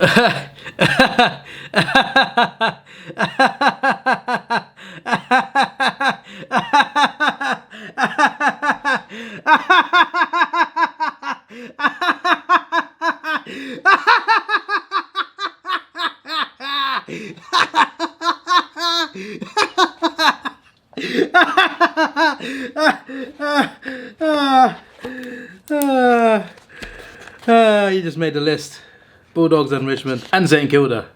You just made the list. Bulldogs and Richmond and St Kilda.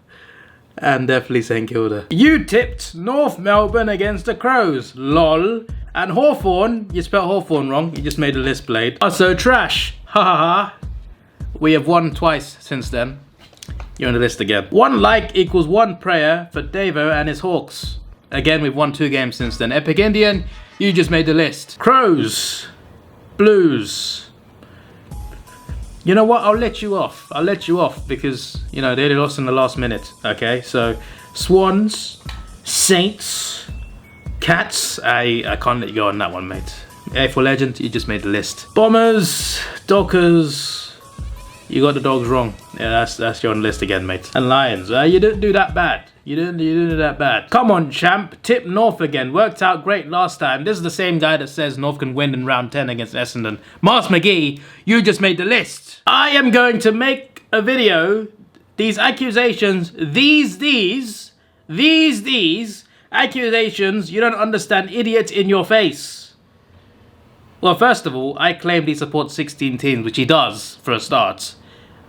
And definitely St Kilda. You tipped North Melbourne against the Crows. LOL. And Hawthorn, you spelled Hawthorn wrong. You just made the list, Blade. Oh, so trash. Ha ha ha. We have won twice since then. You're on the list again. 1 like equals 1 prayer for Davo and his Hawks. Again, we've won 2 games since then. Epic Indian, you just made the list. Crows. Blues. You know what? I'll let you off. I'll let you off because, you know, they lost in the last minute. Okay, so Swans, Saints, Cats. I can't let you go on that one, mate. A4 Legend, you just made the list. Bombers, Dockers. You got the Dogs wrong. Yeah, that's your on the list again, mate. And Lions. You didn't do that bad. You didn't do that bad. Come on, champ. Tip North again. Worked out great last time. This is the same guy that says North can win in round 10 against Essendon. Mars McGee, you just made the list. I am going to make a video. These accusations, these accusations, you don't understand, idiot, in your face. Well, first of all, I claimed he supports 16 teams, which he does, for a start.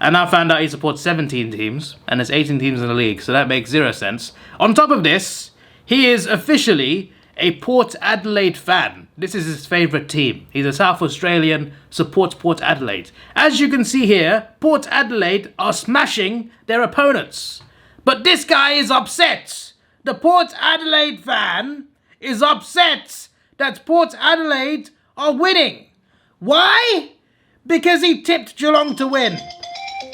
And I found out he supports 17 teams, and there's 18 teams in the league, so that makes 0 sense. On top of this, he is officially a Port Adelaide fan. This is his favourite team. He's a South Australian, supports Port Adelaide. As you can see here, Port Adelaide are smashing their opponents. But this guy is upset. The Port Adelaide fan is upset that Port Adelaide are winning. Why? Because he tipped Geelong to win.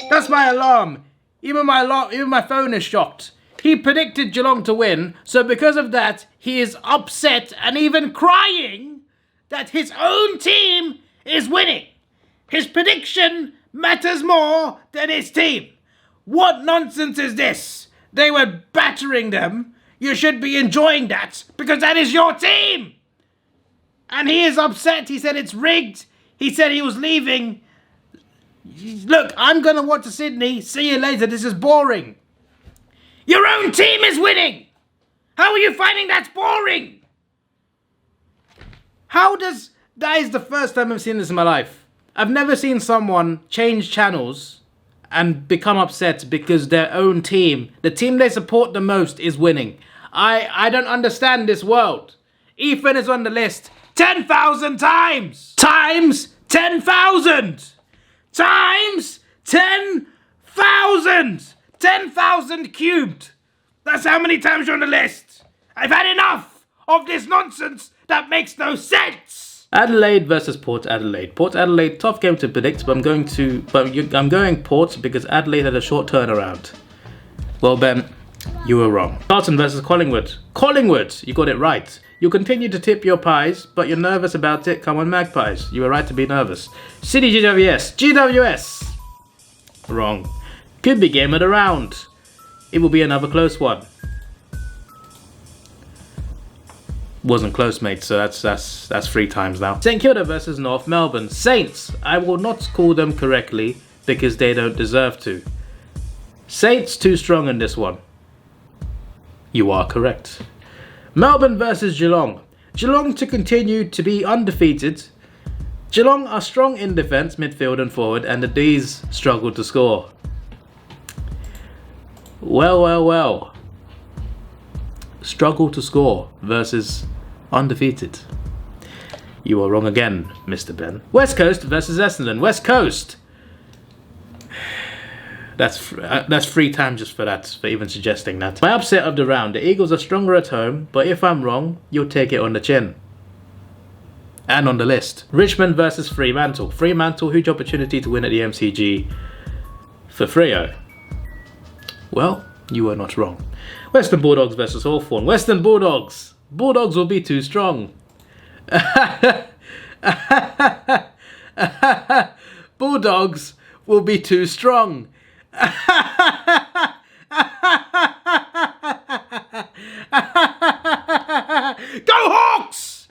That's my alarm. Even my phone is shocked. He predicted Geelong to win, so because of that, he is upset and even crying that his own team is winning. His prediction matters more than his team. What nonsense is this? They were battering them. You should be enjoying that because that is your team. And he is upset. He said it's rigged. He said he was leaving. Look, I'm going to watch Sydney. See you later. This is boring. Your own team is winning. How are you finding that's boring? That is the first time I've seen this in my life. I've never seen someone change channels and become upset because their own team, the team they support the most, is winning. I don't understand this world. Ethan is on the list 10,000 times. Times 10,000. Times 10,000. 10,000 cubed. That's how many times you're on the list. I've had enough of this nonsense that makes no sense. Adelaide versus Port Adelaide. Port Adelaide, tough game to predict, but I'm going Port because Adelaide had a short turnaround. Well, Ben, you were wrong. Carlton versus Collingwood. Collingwood, you got it right. You continue to tip your pies, but you're nervous about it. Come on, Magpies. You were right to be nervous. City GWS. GWS. Wrong. Could be game of the round. It will be another close one. Wasn't close, mate, so that's 3 times now. St Kilda versus North Melbourne. Saints. I will not call them correctly because they don't deserve to. Saints too strong in this one. You are correct. Melbourne versus Geelong. Geelong to continue to be undefeated. Geelong are strong in defence, midfield and forward, and the D's struggle to score. Well. Struggle to score versus undefeated. You are wrong again, Mr. Ben. West Coast versus Essendon. West Coast. That's 3 times just for that, for even suggesting that. My upset of the round. The Eagles are stronger at home, but if I'm wrong, you'll take it on the chin. And on the list. Richmond versus Fremantle. Fremantle, huge opportunity to win at the MCG for Freo. Well, you were not wrong. Western Bulldogs versus Hawthorn. Western Bulldogs. Bulldogs will be too strong. Bulldogs will be too strong. Go Hawks!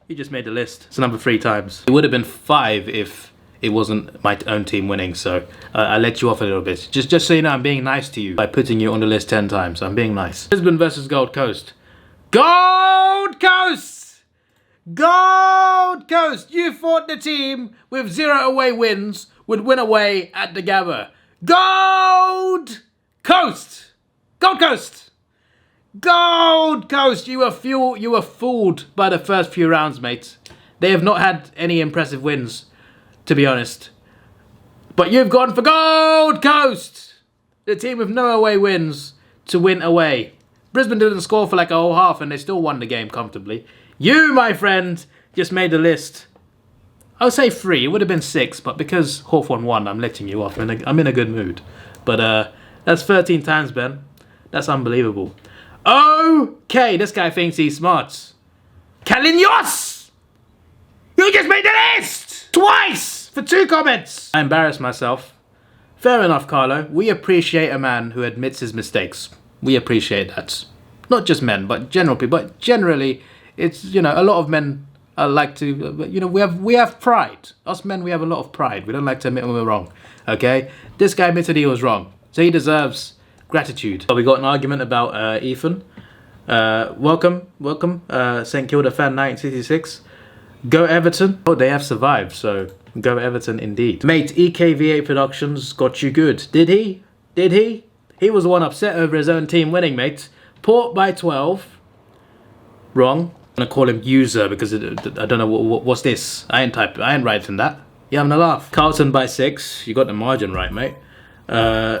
You just made the list. It's number 3 times. It would have been 5 if it wasn't my own team winning, so I let you off a little bit. Just so you know, I'm being nice to you by putting you on the list 10 times. I'm being nice. Brisbane versus Gold Coast. Gold Coast! Gold Coast! You thought the team with 0 away wins would win away at the Gabba. Gold Coast! Gold Coast! Gold Coast! You were fooled by the first few rounds, mate. They have not had any impressive wins, to be honest. But you've gone for Gold Coast! The team with no away wins to win away. Brisbane didn't score for like a whole half and they still won the game comfortably. You, my friend, just made the list. I'll say 3. It would have been 6, but because Hawthorn won, I'm letting you off. I'm in a good mood. But that's 13 times, Ben. That's unbelievable. Okay, this guy thinks he's smart. Kalinos! You just made the list! Twice! For 2 comments! I embarrassed myself. Fair enough, Carlo. We appreciate a man who admits his mistakes. We appreciate that. Not just men, but general people. But generally, it's, you know, a lot of men like to, you know, we have pride. Us men, we have a lot of pride. We don't like to admit when we're wrong. Okay? This guy admitted he was wrong. So he deserves gratitude. We got an argument about Ethan. Welcome, St Kilda fan 1966. Go Everton. Oh, they have survived, so go Everton indeed. Mate, EKVA Productions got you good. Did he? Did he? He was the one upset over his own team winning, mate. Port by 12. Wrong. I'm gonna call him user because I don't know what's this. I ain't writing that. You having a laugh? Carlton by 6. You got the margin right, mate.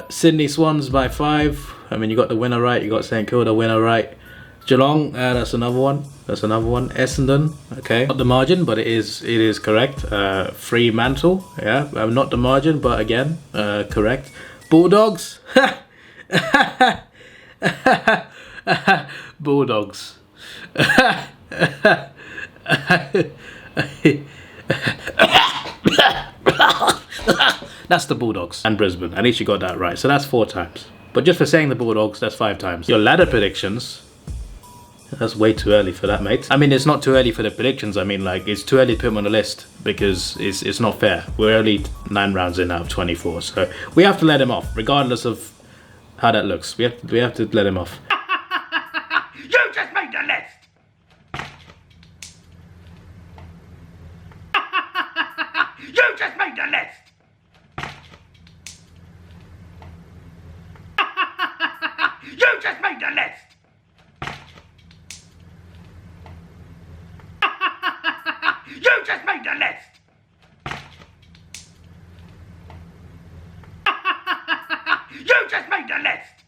Sydney Swans by 5. I mean, you got the winner right. You got St Kilda winner right. Geelong, that's another one. That's another one. Essendon, okay. Not the margin, but it is correct. Fremantle, yeah. Not the margin, but again, correct. Bulldogs. Bulldogs. That's the Bulldogs and Brisbane. At least you got that right. So that's 4 times. But just for saying the Bulldogs, that's 5 times. Your ladder predictions. That's way too early for that, mate. I mean, it's not too early for the predictions. I mean, like, it's too early to put them on the list because it's not fair. We're only 9 rounds in out of 24, so we have to let him off, regardless of how that looks. We have to let him off. You just made the list! You just made the list! You just made the list! You just made the list! You just made the list!